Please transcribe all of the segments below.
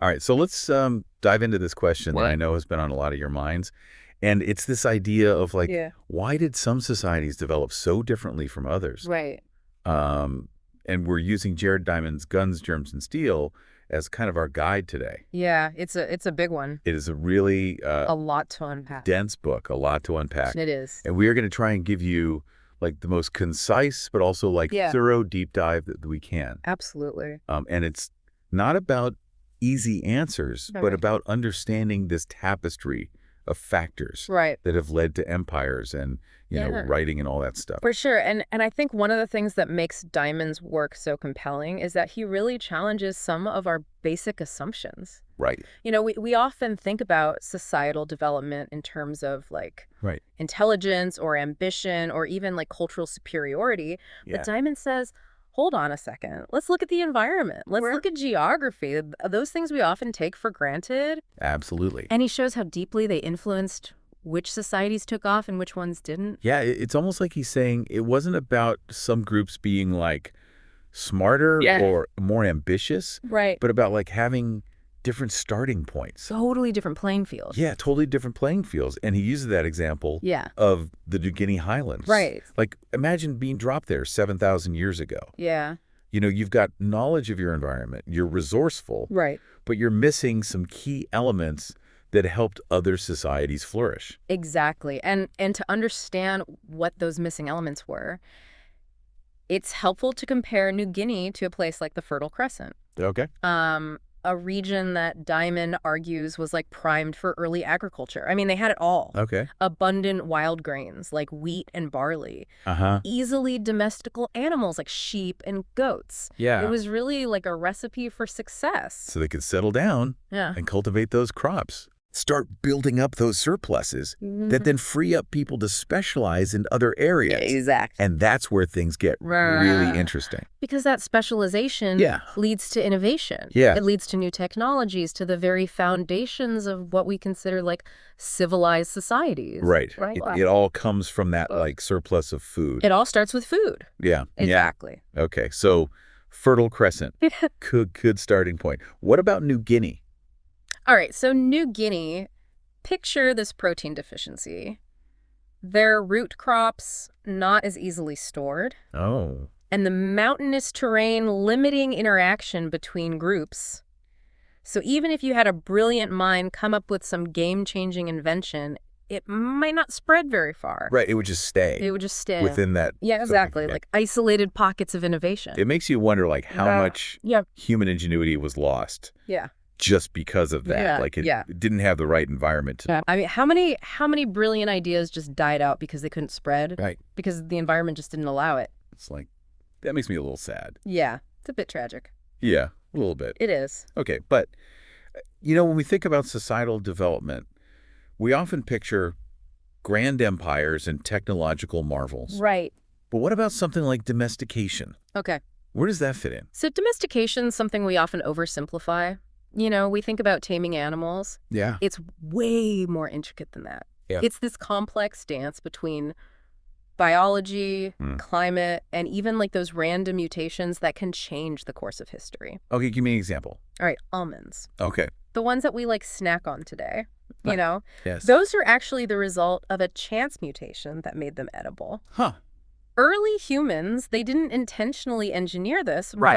All right, so let's dive into this question that What? I know has been on a lot of your minds. And it's this idea of like, Yeah. why did some societies develop so differently from others? Right. Um, and we're using Jared Diamond's Guns, Germs, and Steel as kind of our guide today. Yeah, it's a big one. It is a really A lot to unpack. dense book, a lot to unpack. It is. And we are going to try and give you like the most concise, but also like Yeah. thorough deep dive that we can. Absolutely. And it's not about easy answers, but Okay. about understanding this tapestry of factors Right. that have led to empires and, you know, Yeah. writing and all that stuff. For sure. And I think one of the things that makes Diamond's work so compelling is that he really challenges some of our basic assumptions. Right. You know, we often think about societal development in terms of like Right. intelligence or ambition or even like cultural superiority. Yeah. But Diamond says, hold on a second. Let's look at the environment. Let's look at geography. Those things we often take for granted. Absolutely. And he shows how deeply they influenced which societies took off and which ones didn't. Yeah, it's almost like he's saying it wasn't about some groups being like smarter Yeah. or more ambitious, Right. but about like having different starting points. Totally different playing fields. Yeah, totally different playing fields. And he uses that example Yeah. of the New Guinea Highlands. Right. Like, imagine being dropped there 7,000 years ago. Yeah. You know, you've got knowledge of your environment, you're resourceful, Right. but you're missing some key elements that helped other societies flourish. Exactly. And to understand what those missing elements were, it's helpful to compare New Guinea to a place like the Fertile Crescent. Okay. A region that Diamond argues was like primed for early agriculture. I mean, they had it all. Okay. Abundant wild grains like wheat and barley, Uh-huh. easily domesticable animals like sheep and goats. Yeah. It was really like a recipe for success. So they could settle down Yeah. and cultivate those crops. Start building up those surpluses that then free up people to specialize in other areas. Exactly. And that's where things get really interesting. Because that specialization Yeah. leads to innovation. Yeah. It leads to new technologies, to the very foundations of what we consider like civilized societies. Right. Right. It all comes from that like surplus of food. It all starts with food. Yeah. Exactly. Yeah. Okay. So Fertile Crescent, good starting point. What about New Guinea? All right, so New Guinea, picture this protein deficiency. Their root crops not as easily stored, Oh. and the mountainous terrain limiting interaction between groups. So even if you had a brilliant mind come up with some game-changing invention, it might not spread very far. Right. It would just stay. It would just stay within that. Yeah, exactly. Yeah. Like isolated pockets of innovation. It makes you wonder like how much Yeah. human ingenuity was lost Yeah. just because of that. Yeah, Like it yeah. didn't have the right environment to. I mean, how many brilliant ideas just died out because they couldn't spread? Right. Because the environment just didn't allow it. It's like, that makes me a little sad. Yeah, it's a bit tragic. Yeah, a little bit. It is. Okay, but, you know, when we think about societal development, we often picture grand empires and technological marvels. Right. But what about something like domestication? Okay. Where does that fit in? So domestication is something we often oversimplify. You know, we think about taming animals. Yeah. It's way more intricate than that. Yeah. It's this complex dance between biology, climate, and even like those random mutations that can change the course of history. Okay, give me an example. All right, almonds. Okay. The ones that we like snack on today, you know, Yes. those are actually the result of a chance mutation that made them edible. Huh. Early humans, they didn't intentionally engineer this, Right.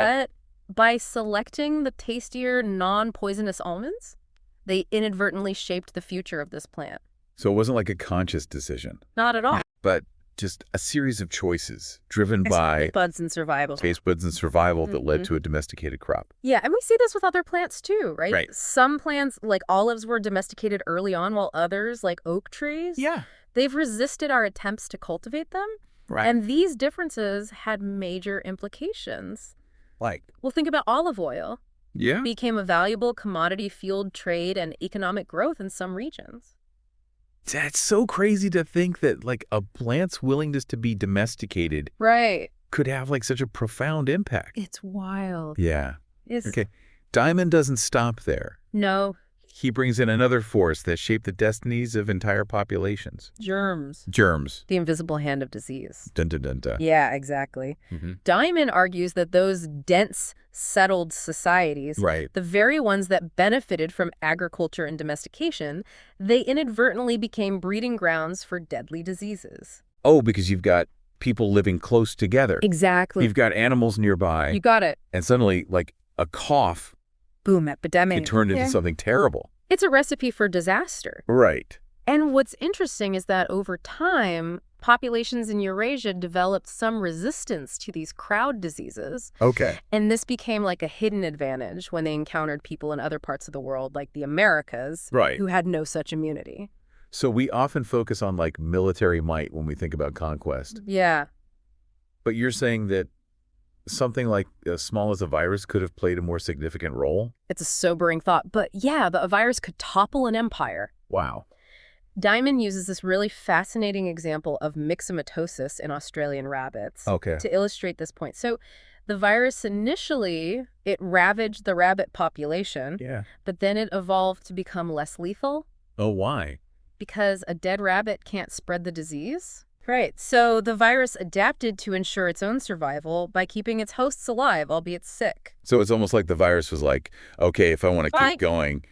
but by selecting the tastier, non-poisonous almonds, they inadvertently shaped the future of this plant. So it wasn't like a conscious decision, Not at all. but just a series of choices driven by Buds and survival. taste buds and survival that led to a domesticated crop. Yeah, and we see this with other plants too, right? Right. Some plants, like olives, were domesticated early on, while others, like oak trees, Yeah. they've resisted our attempts to cultivate them. Right. And these differences had major implications. Like, Well, think about olive oil. yeah. Became a valuable commodity fueled trade and economic growth in some regions. That's so crazy to think that like a plant's willingness to be domesticated Right. could have like such a profound impact. It's wild. Yeah. It's, Okay. Diamond doesn't stop there. No, He brings in another force that shaped the destinies of entire populations. Germs. Germs. The invisible hand of disease. Dun dun dun dun. Yeah, exactly. Diamond argues that those dense, settled societies, Right. the very ones that benefited from agriculture and domestication, they inadvertently became breeding grounds for deadly diseases. Oh, because you've got people living close together. Exactly. You've got animals nearby. You got it. And suddenly, like a cough, Boom, epidemic. it turned into something terrible. It's a recipe for disaster. Right. And what's interesting is that over time, populations in Eurasia developed some resistance to these crowd diseases. Okay. And this became like a hidden advantage when they encountered people in other parts of the world, like the Americas, Right. who had no such immunity. So we often focus on like military might when we think about conquest. Yeah. But you're saying that something like as small as a virus could have played a more significant role? It's a sobering thought. But yeah, a virus could topple an empire. Wow. Diamond uses this really fascinating example of myxomatosis in Australian rabbits to illustrate this point. So the virus initially, it ravaged the rabbit population, but then it evolved to become less lethal. Oh, why? Because a dead rabbit can't spread the disease? Right. So the virus adapted to ensure its own survival by keeping its hosts alive, albeit sick. So it's almost like the virus was like, okay, if I want to Fine. keep going,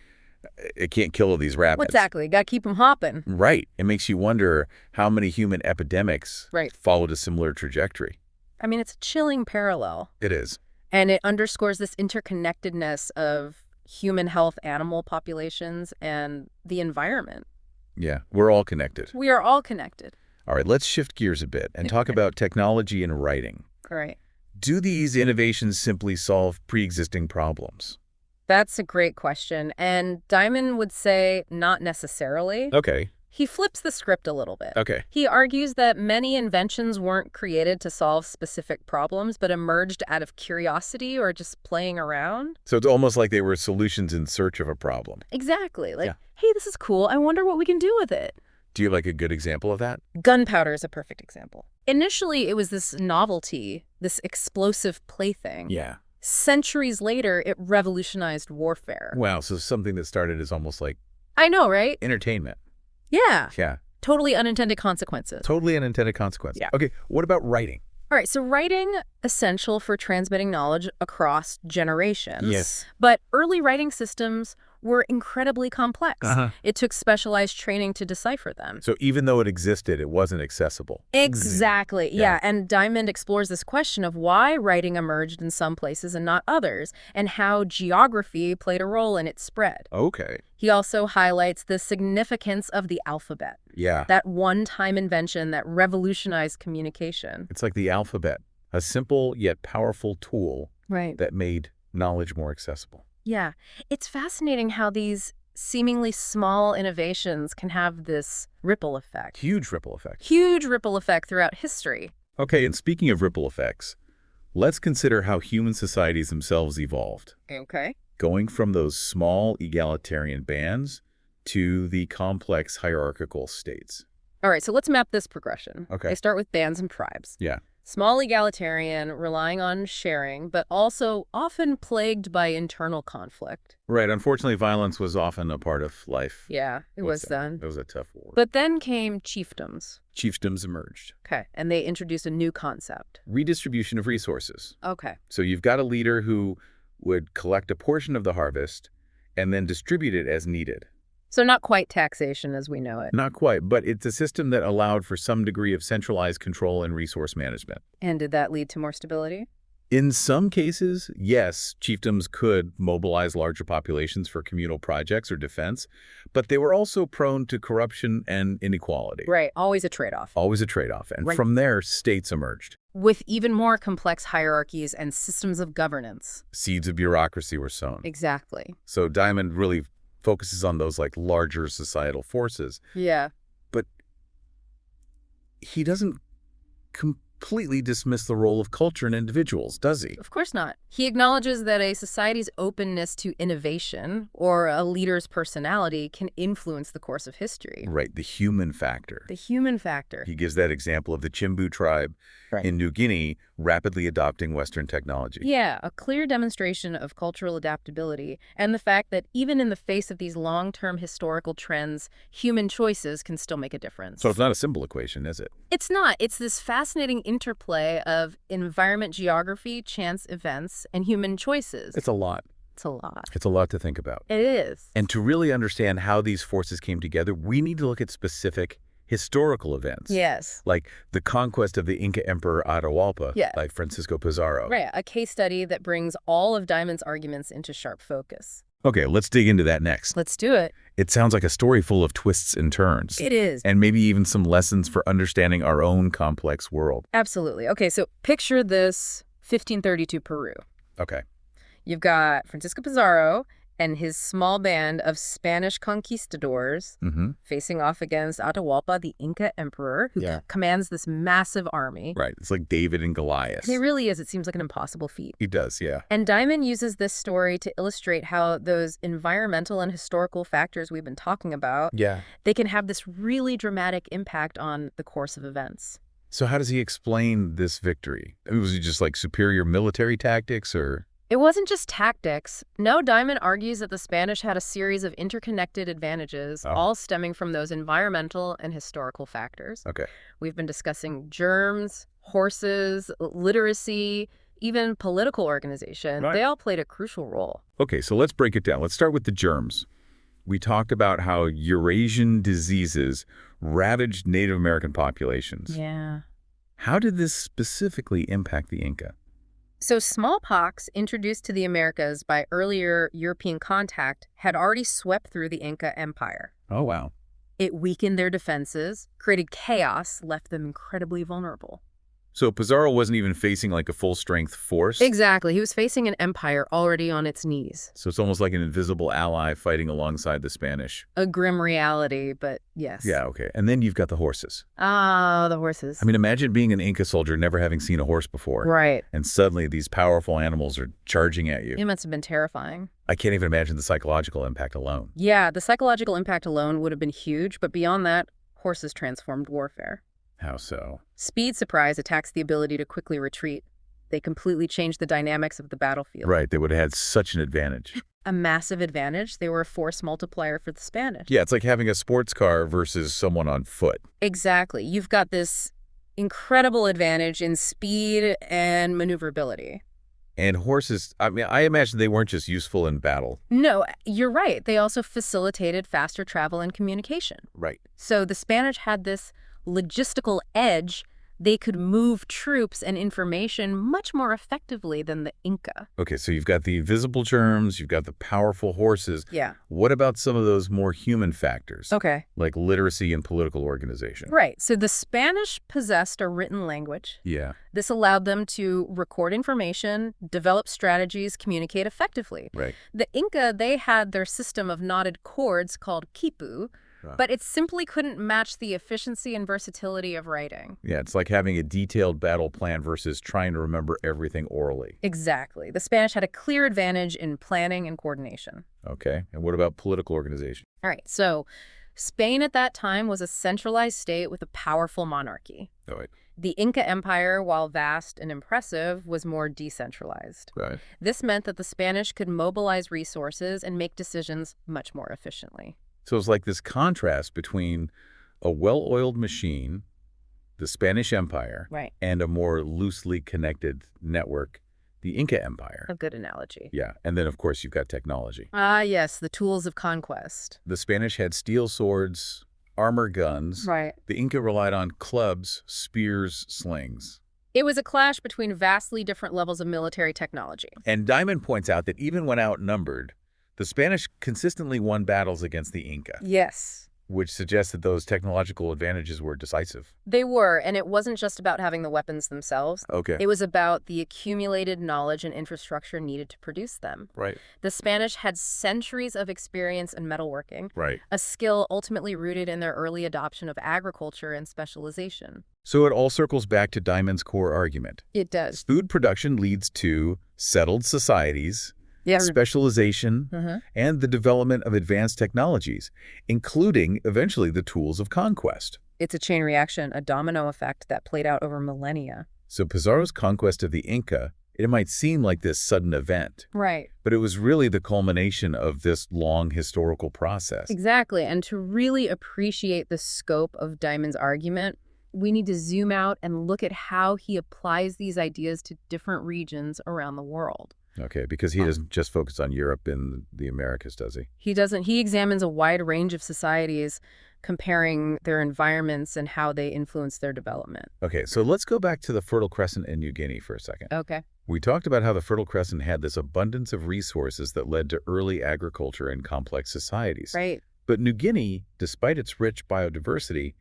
it can't kill all these rabbits. Well, exactly. Got to keep them hopping. Right. It makes you wonder how many human epidemics followed a similar trajectory. I mean, it's a chilling parallel. It is. And it underscores this interconnectedness of human health, animal populations, and the environment. Yeah, we're all connected. We are all connected. All right, let's shift gears a bit and talk about technology and writing. Right. Do these innovations simply solve pre-existing problems? That's a great question. And Diamond would say not necessarily. Okay. He flips the script a little bit. Okay. He argues that many inventions weren't created to solve specific problems, but emerged out of curiosity or just playing around. So it's almost like they were solutions in search of a problem. Exactly. Like, hey, this is cool. I wonder what we can do with it. Do you have like a good example of that? Gunpowder is a perfect example. Initially, it was this novelty, this explosive plaything. Yeah. Centuries later, it revolutionized warfare. Wow, so something that started as almost like I know, right? entertainment. Yeah. Yeah. Totally unintended consequences. Totally unintended consequences. Yeah. Okay, what about writing? All right, so writing, essential for transmitting knowledge across generations. Yes. But early writing systems were incredibly complex. It took specialized training to decipher them. So even though it existed, it wasn't accessible. Exactly, yeah. And Diamond explores this question of why writing emerged in some places and not others, and how geography played a role in its spread. Okay. He also highlights the significance of the alphabet. Yeah. That one-time invention that revolutionized communication. It's like the alphabet, a simple yet powerful tool that made knowledge more accessible. Yeah. It's fascinating how these seemingly small innovations can have this ripple effect. Huge ripple effect. Huge ripple effect throughout history. Okay, and speaking of ripple effects, let's consider how human societies themselves evolved. Okay. Going from those small egalitarian bands to the complex hierarchical states. All right, so let's map this progression. Okay. They start with bands and tribes. Yeah. Small egalitarian, relying on sharing, but also often plagued by internal conflict. Right. Unfortunately, violence was often a part of life. Yeah, it was then. It was a tough war. But then came chiefdoms. Chiefdoms emerged. Okay, and they introduced a new concept. Redistribution of resources. Okay. So you've got a leader who would collect a portion of the harvest and then distribute it as needed. So not quite taxation as we know it. Not quite, but it's a system that allowed for some degree of centralized control and resource management. And did that lead to more stability? In some cases, yes, chiefdoms could mobilize larger populations for communal projects or defense, but they were also prone to corruption and inequality. Right, always a trade-off. Always a trade-off. And from there, states emerged. With even more complex hierarchies and systems of governance. Seeds of bureaucracy were sown. Exactly. So Diamond really focuses on those like larger societal forces. Yeah. But he doesn't completely dismiss the role of culture and individuals, does he? Of course not. He acknowledges that a society's openness to innovation or a leader's personality can influence the course of history. Right, the human factor. The human factor. He gives that example of the Chimbu tribe in New Guinea rapidly adopting Western technology. Yeah, a clear demonstration of cultural adaptability and the fact that even in the face of these long-term historical trends, human choices can still make a difference. So it's not a simple equation, is it? It's not. It's this fascinating interplay of environment geography, chance events, and human choices. It's a lot. It's a lot. It's a lot to think about. It is. And to really understand how these forces came together, we need to look at specific historical events. Yes. Like the conquest of the Inca Emperor Atahualpa by Francisco Pizarro. Right, a case study that brings all of Diamond's arguments into sharp focus. Okay, let's dig into that next. Let's do it. It sounds like a story full of twists and turns. It is. And maybe even some lessons for understanding our own complex world. Absolutely. Okay, so picture this 1532 Peru. Okay. You've got Francisco Pizarro and his small band of Spanish conquistadors facing off against Atahualpa, the Inca emperor, who commands this massive army. Right. It's like David and Goliath. It really is. It seems like an impossible feat. He does, yeah. And Diamond uses this story to illustrate how those environmental and historical factors we've been talking about, they can have this really dramatic impact on the course of events. So how does he explain this victory? I mean, was it just like superior military tactics or... It wasn't just tactics. No, Diamond argues that the Spanish had a series of interconnected advantages, all stemming from those environmental and historical factors. Okay. We've been discussing germs, horses, literacy, even political organization. They all played a crucial role. Okay, so let's break it down. Let's start with the germs. We talked about how Eurasian diseases ravaged Native American populations. Yeah. How did this specifically impact the Inca? So smallpox, introduced to the Americas by earlier European contact, had already swept through the Inca Empire. Oh, wow. It weakened their defenses, created chaos, left them incredibly vulnerable. So Pizarro wasn't even facing like a full-strength force? Exactly. He was facing an empire already on its knees. So it's almost like an invisible ally fighting alongside the Spanish. A grim reality, but yes. Yeah, okay. And then you've got the horses. Ah, the horses. I mean, imagine being an Inca soldier, never having seen a horse before. Right. And suddenly these powerful animals are charging at you. It must have been terrifying. I can't even imagine the psychological impact alone. Yeah, the psychological impact alone would have been huge, but beyond that, horses transformed warfare. How so? Speed surprise attacks the ability to quickly retreat. They completely changed the dynamics of the battlefield. Right, they would have had such an advantage. A massive advantage. They were a force multiplier for the Spanish. Yeah, it's like having a sports car versus someone on foot. Exactly. You've got this incredible advantage in speed and maneuverability. And horses, I mean, I imagine they weren't just useful in battle. No, you're right. They also facilitated faster travel and communication. Right. So the Spanish had this logistical edge. They could move troops and information much more effectively than the Inca. Okay, so you've got the invisible germs, you've got the powerful horses. Yeah. What about some of those more human factors? Okay. Like literacy and political organization? Right. So the Spanish possessed a written language. Yeah. This allowed them to record information, develop strategies, communicate effectively. Right. The Inca, they had their system of knotted cords called quipu, but it simply couldn't match the efficiency and versatility of writing. Yeah, it's like having a detailed battle plan versus trying to remember everything orally. Exactly. The Spanish had a clear advantage in planning and coordination. Okay, and what about political organization? All right, so Spain at that time was a centralized state with a powerful monarchy. Right. The Inca Empire, while vast and impressive, was more decentralized. Right. This meant that the Spanish could mobilize resources and make decisions much more efficiently. So it's like this contrast between a well-oiled machine, the Spanish Empire, and a more loosely connected network, the Inca Empire. A good analogy. Yeah, and then, of course, you've got technology. Ah, yes, the tools of conquest. The Spanish had steel swords, armor guns. Right. The Inca relied on clubs, spears, slings. It was a clash between vastly different levels of military technology. And Diamond points out that even when outnumbered, the Spanish consistently won battles against the Inca. Yes. which suggests that those technological advantages were decisive. They were, and it wasn't just about having the weapons themselves. Okay. It was about the accumulated knowledge and infrastructure needed to produce them. Right. The Spanish had centuries of experience in metalworking, Right. a skill ultimately rooted in their early adoption of agriculture and specialization. So it all circles back to Diamond's core argument. It does. Food production leads to settled societies, specialization, and the development of advanced technologies, including, eventually, the tools of conquest. It's a chain reaction, a domino effect that played out over millennia. So Pizarro's conquest of the Inca, it might seem like this sudden event. Right. But it was really the culmination of this long historical process. Exactly. And to really appreciate the scope of Diamond's argument, we need to zoom out and look at how he applies these ideas to different regions around the world. Okay, because he doesn't just focus on Europe and the Americas, does he? He doesn't. He examines a wide range of societies, comparing their environments and how they influence their development. Okay, so let's go back to the Fertile Crescent in New Guinea for a second. Okay. We talked about how the Fertile Crescent had this abundance of resources that led to early agriculture and complex societies. Right. But New Guinea, despite its rich biodiversity,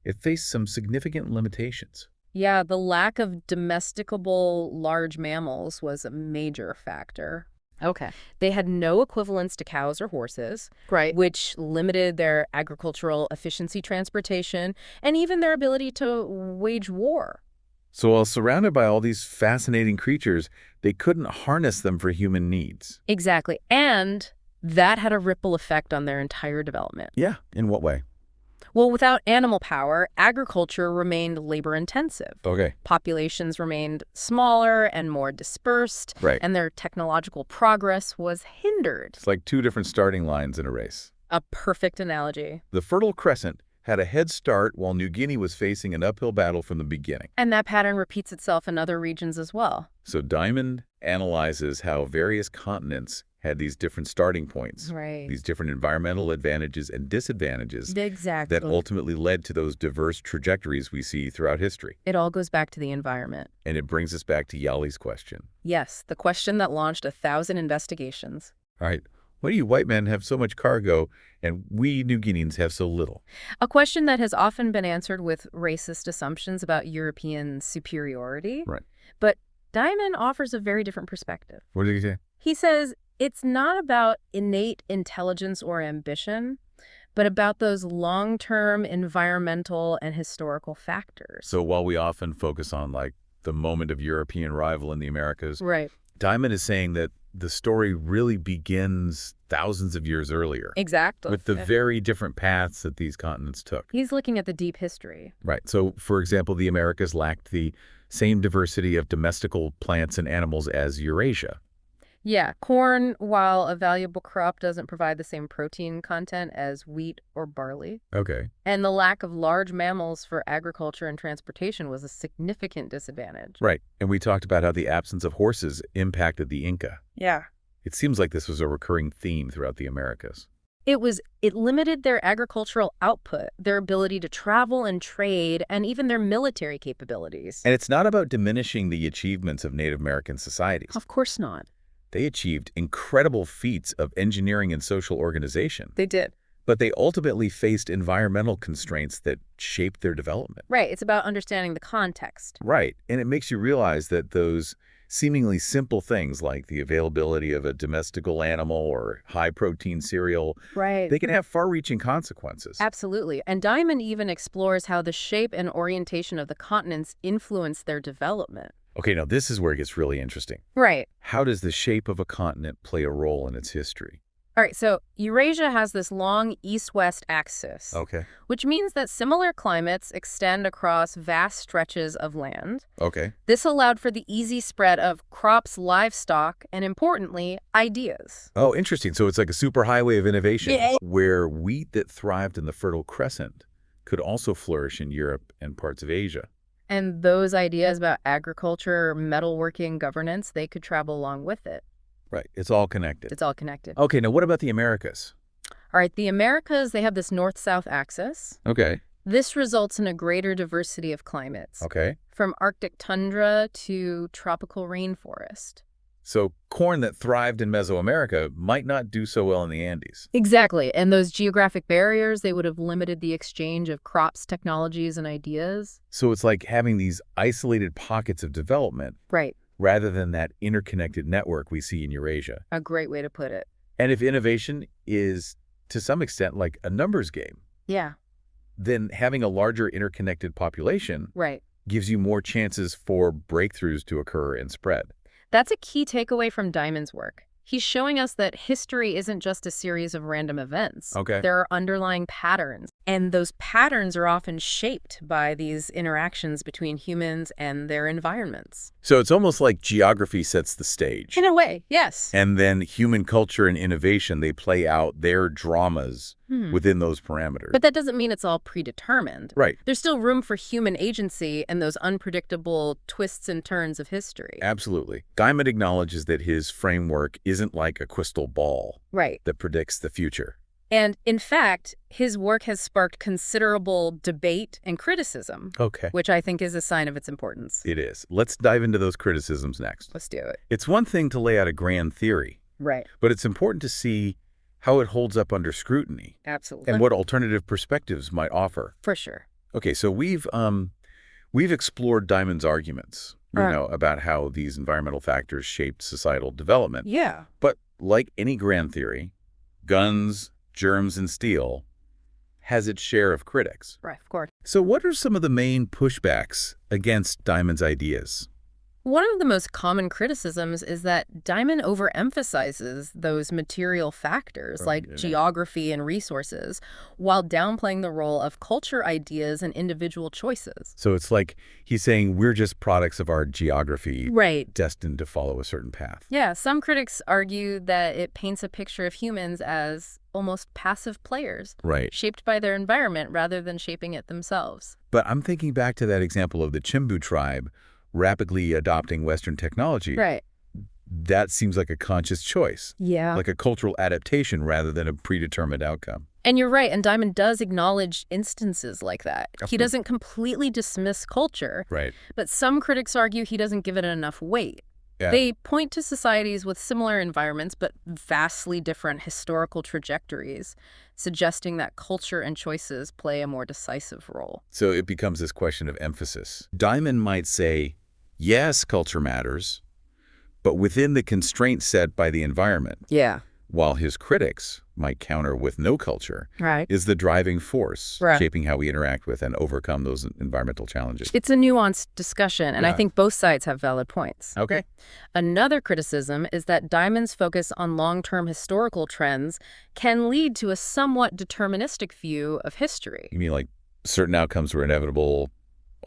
it faced some significant limitations. Yeah, the lack of domesticable large mammals was a major factor. Okay. They had no equivalents to cows or horses, right, which limited their agricultural efficiency, transportation, and even their ability to wage war. So while surrounded by all these fascinating creatures, they couldn't harness them for human needs. Exactly. And that had a ripple effect on their entire development. Yeah. In what way? Well, without animal power, agriculture remained labor-intensive. Okay. Populations remained smaller and more dispersed, right, and their technological progress was hindered. It's like two different starting lines in a race. A perfect analogy. The Fertile Crescent had a head start while New Guinea was facing an uphill battle from the beginning. And that pattern repeats itself in other regions as well. So Diamond analyzes how various continents had these different starting points, right, these different environmental advantages and disadvantages exactly, that ultimately led to those diverse trajectories we see throughout history. It all goes back to the environment. And it brings us back to Yali's question. Yes, the question that launched 1,000 investigations. All right, why do you white men have so much cargo and we New Guineans have so little? A question that has often been answered with racist assumptions about European superiority. Right. But Diamond offers a very different perspective. What did he say? He says it's not about innate intelligence or ambition, but about those long-term environmental and historical factors. So while we often focus on, like, the moment of European arrival in the Americas, right, Diamond is saying that the story really begins thousands of years earlier. Exactly. With the very different paths that these continents took. He's looking at the deep history. Right. So, for example, the Americas lacked the same diversity of domestical plants and animals as Eurasia. Yeah, corn, while a valuable crop, doesn't provide the same protein content as wheat or barley. Okay. And the lack of large mammals for agriculture and transportation was a significant disadvantage. Right. And we talked about how the absence of horses impacted the Inca. Yeah. It seems like this was a recurring theme throughout the Americas. It limited their agricultural output, their ability to travel and trade, and even their military capabilities. And it's not about diminishing the achievements of Native American societies. Of course not. They achieved incredible feats of engineering and social organization. They did. But they ultimately faced environmental constraints that shaped their development. Right. It's about understanding the context. Right. And it makes you realize that those seemingly simple things like the availability of a domestical animal or high-protein cereal, right, they can have far-reaching consequences. Absolutely. And Diamond even explores how the shape and orientation of the continents influence their development. Okay, now this is where it gets really interesting. Right. How does the shape of a continent play a role in its history? All right, so Eurasia has this long east-west axis, Okay. which means that similar climates extend across vast stretches of land. Okay. This allowed for the easy spread of crops, livestock, and importantly, ideas. Oh, interesting. So it's like a superhighway of innovation, Yeah. where wheat that thrived in the Fertile Crescent could also flourish in Europe and parts of Asia. And those ideas about agriculture, metalworking, governance, they could travel along with it. Right. It's all connected. It's all connected. Okay, now what about the Americas? All right, the Americas, they have this north-south axis. Okay. This results in a greater diversity of climates, Okay. from Arctic tundra to tropical rainforest. So corn that thrived in Mesoamerica might not do so well in the Andes. Exactly. And those geographic barriers, they would have limited the exchange of crops, technologies, and ideas. So it's like having these isolated pockets of development Right. rather than that interconnected network we see in Eurasia. A great way to put it. And if innovation is, to some extent, like a numbers game, Yeah. then having a larger interconnected population Right. gives you more chances for breakthroughs to occur and spread. That's a key takeaway from Diamond's work. He's showing us that history isn't just a series of random events. Okay. There are underlying patterns, and those patterns are often shaped by these interactions between humans and their environments. So it's almost like geography sets the stage. In a way, yes. And then human culture and innovation, they play out their dramas within those parameters. But that doesn't mean it's all predetermined. Right. There's still room for human agency and those unpredictable twists and turns of history. Absolutely. Diamond acknowledges that his framework isn't like a crystal ball Right. that predicts the future. And in fact, his work has sparked considerable debate and criticism, Okay. which I think is a sign of its importance. It is. Let's dive into those criticisms next. Let's do it. It's one thing to lay out a grand theory, Right. but it's important to see how it holds up under scrutiny Absolutely. and what alternative perspectives might offer. For sure. Okay, so we've explored Diamond's arguments, about how these environmental factors shaped societal development. Yeah. But like any grand theory, guns, germs, and steel has its share of critics. Right, of course. So what are some of the main pushbacks against Diamond's ideas? One of the most common criticisms is that Diamond overemphasizes those material factors like geography and resources while downplaying the role of culture, ideas, and individual choices. So it's like he's saying we're just products of our geography, Right. destined to follow a certain path. Yeah, some critics argue that it paints a picture of humans as almost passive players, Right. shaped by their environment rather than shaping it themselves. But I'm thinking back to that example of the Chimbu tribe rapidly adopting Western technology. Right. That seems like a conscious choice, Yeah. like a cultural adaptation rather than a predetermined outcome. And you're right, and Diamond does acknowledge instances like that. He Okay. doesn't completely dismiss culture, Right. but some critics argue he doesn't give it enough weight. Yeah. They point to societies with similar environments but vastly different historical trajectories, suggesting that culture and choices play a more decisive role. So it becomes this question of emphasis. Diamond might say, yes, culture matters, but within the constraints set by the environment, Yeah. while his critics might counter with no culture Right. is the driving force Right. shaping how we interact with and overcome those environmental challenges. It's a nuanced discussion, and I Yeah. think both sides have valid points. Okay. Another criticism is that Diamond's focus on long-term historical trends can lead to a somewhat deterministic view of history. You mean like certain outcomes were inevitable,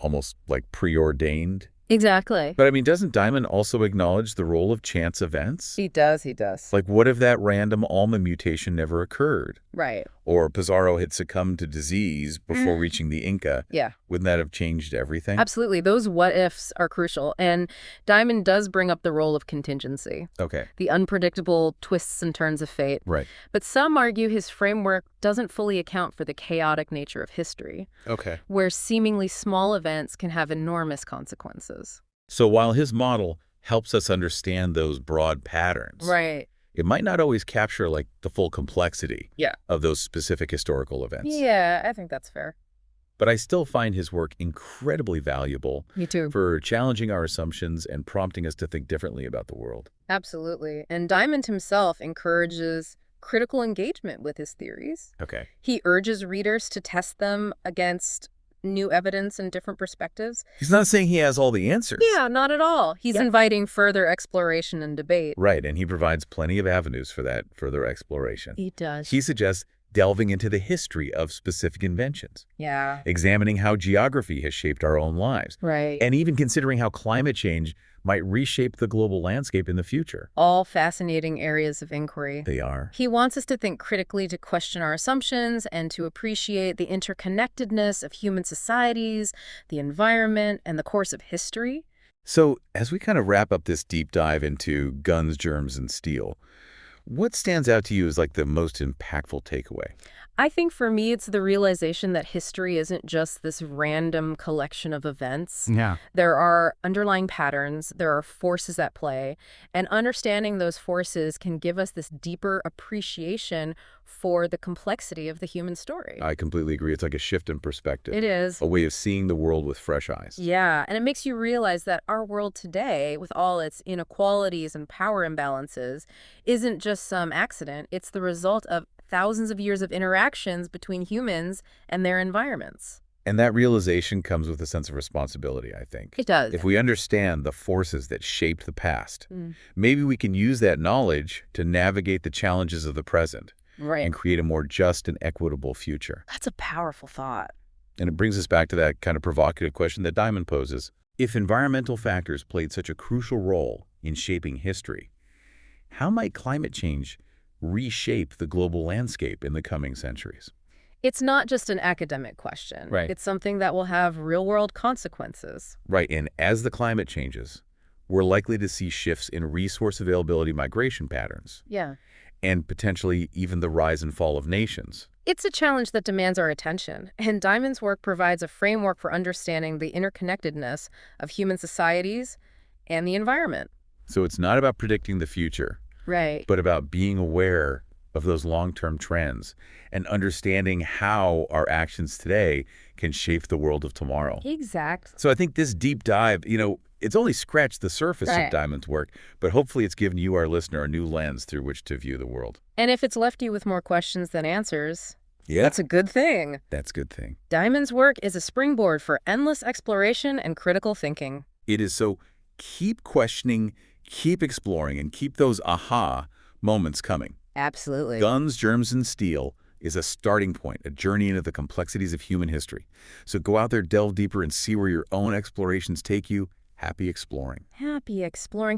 almost like preordained? Exactly. But I mean, doesn't Diamond also acknowledge the role of chance events? He does. Like, what if that random Alma mutation never occurred? Right. Or Pizarro had succumbed to disease before reaching the Inca? Yeah. Wouldn't that have changed everything? Absolutely. Those what-ifs are crucial, and Diamond does bring up the role of contingency, Okay. the unpredictable twists and turns of fate. Right. But some argue his framework doesn't fully account for the chaotic nature of history, Okay. where seemingly small events can have enormous consequences. So while his model helps us understand those broad patterns, Right. it might not always capture like the full complexity Yeah. of those specific historical events. Yeah, I think that's fair. But I still find his work incredibly valuable Me too. for challenging our assumptions and prompting us to think differently about the world. Absolutely. And Diamond himself encourages critical engagement with his theories. Okay. He urges readers to test them against new evidence and different perspectives. He's not saying he has all the answers. Yeah, not at all. He's inviting further exploration and debate. Right, and he provides plenty of avenues for that further exploration. He does. He suggests delving into the history of specific inventions, Yeah. examining how geography has shaped our own lives, Right. and even considering how climate change might reshape the global landscape in the future. All fascinating areas of inquiry. They are. He wants us to think critically, to question our assumptions, and to appreciate the interconnectedness of human societies, the environment, and the course of history. So as we kind of wrap up this deep dive into guns, germs, and steel, What stands out to you as like the most impactful takeaway? I think for me, it's the realization that history isn't just this random collection of events. Yeah. There are underlying patterns, there are forces at play, and understanding those forces can give us this deeper appreciation for the complexity of the human story. I completely agree. It's like a shift in perspective. It is. A way of seeing the world with fresh eyes. Yeah, and it makes you realize that our world today, with all its inequalities and power imbalances, isn't just some accident. It's the result of thousands of years of interactions between humans and their environments. And that realization comes with a sense of responsibility, I think. It does. If we understand the forces that shaped the past, maybe we can use that knowledge to navigate the challenges of the present and create a more just and equitable future. That's a powerful thought. And it brings us back to that kind of provocative question that Diamond poses. If environmental factors played such a crucial role in shaping history, how might climate change reshape the global landscape in the coming centuries? It's not just an academic question. Right. It's something that will have real-world consequences. Right, and as the climate changes, we're likely to see shifts in resource availability migration patterns. Yeah. And potentially even the rise and fall of nations. It's a challenge that demands our attention, and Diamond's work provides a framework for understanding the interconnectedness of human societies and the environment. So it's not about predicting the future, Right. but about being aware of those long-term trends and understanding how our actions today can shape the world of tomorrow. Exactly. So I think this deep dive, it's only scratched the surface of Right. Diamond's work, but hopefully it's given you, our listener, a new lens through which to view the world. And if it's left you with more questions than answers, Yeah, that's a good thing. that's a good thing. Diamond's work is a springboard for endless exploration and critical thinking. It is. So keep questioning, keep exploring, and keep those aha moments coming. Absolutely. Guns, Germs, and Steel is a starting point, a journey into the complexities of human history. So go out there, delve deeper, and see where your own explorations take you. Happy exploring. Happy exploring.